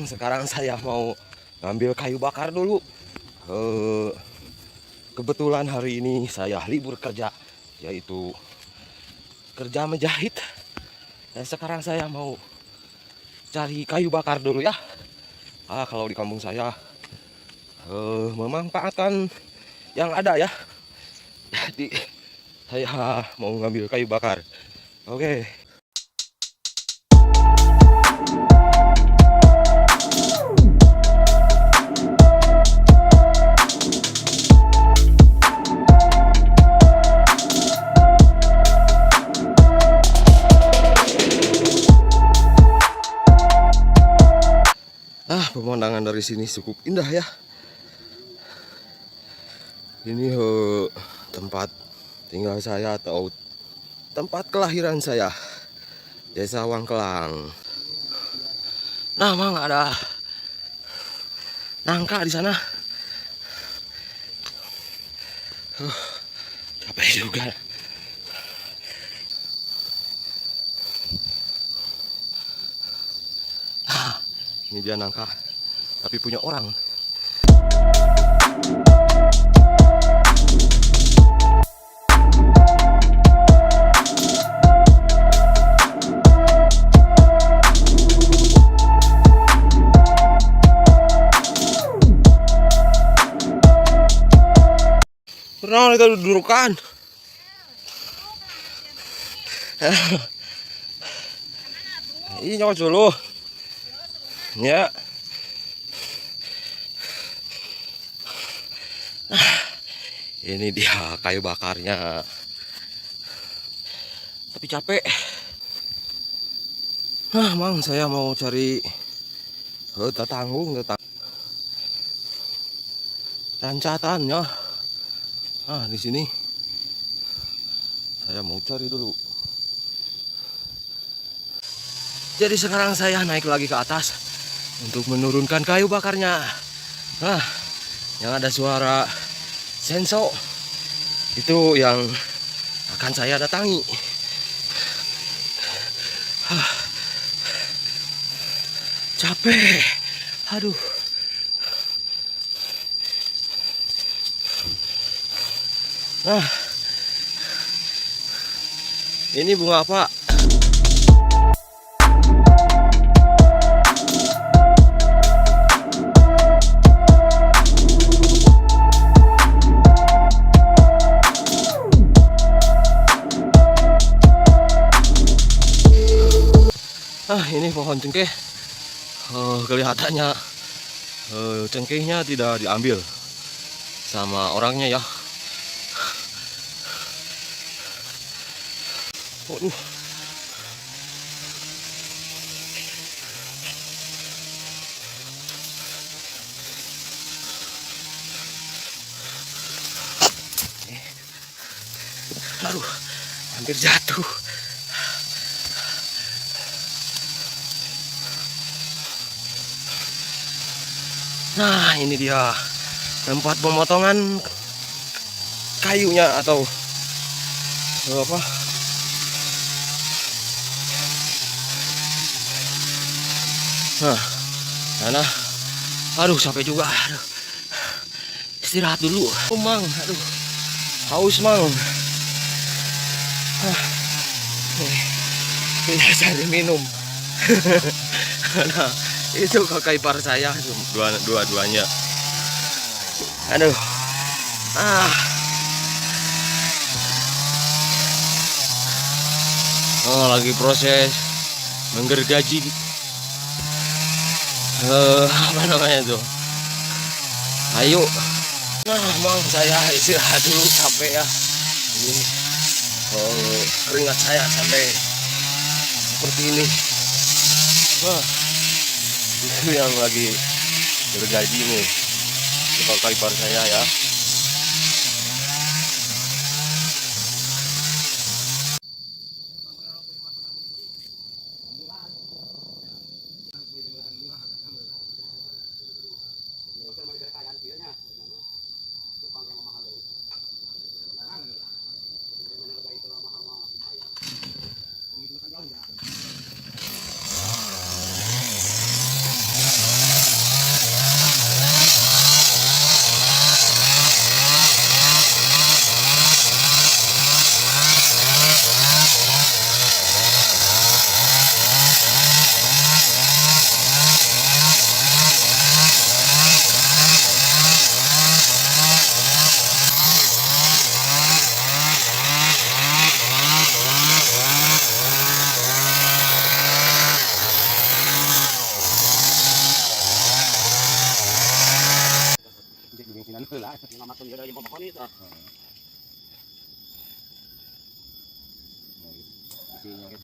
Mang, sekarang saya mau ngambil kayu bakar dulu. Kebetulan hari ini saya libur kerja, yaitu kerja menjahit. Dan sekarang saya mau cari kayu bakar dulu ya. Kalau di kampung saya memanfaatkan yang ada ya. Jadi saya mau ngambil kayu bakar. Oke. Pemandangan dari sini cukup indah ya. Ini tempat tinggal saya atau tempat kelahiran saya, Desa Wangkelang. Nah, Mang, ada nangka di sana. Capek juga. Nah, ini dia nangka, tapi punya orang. Pernah kita dudukan. Ini nyawa dulu. Ya. Ini dia kayu bakarnya. Tapi capek. Mang, saya mau cari tetanggung rancatannya. Di sini saya mau cari dulu. Jadi sekarang saya naik lagi ke atas untuk menurunkan kayu bakarnya. Yang ada suara senso itu yang akan saya datangi. Capek. Aduh. Ini bunga apa? Ini pohon cengkeh. Kelihatannya cengkehnya tidak diambil sama orangnya ya. Waduh. Aduh, hampir jatuh. Nah, ini dia tempat pemotongan kayunya atau apa? Nah, aduh capek juga. Aduh. Istirahat dulu, Mang. Aduh, haus, Mang. Tidak cari minum. Nah, itu kakak ipar saya dua-duanya. Aduh. Lagi proses menggergaji apa namanya itu? Ayo. Mang, saya istirahat dulu, capek ya. Ini keringat saya sampai seperti ini. Itu yang lagi gergaji nih, kakak ipar saya ya. Dengan heula. Ngamatun geus jeung pokoknya itu. Isinya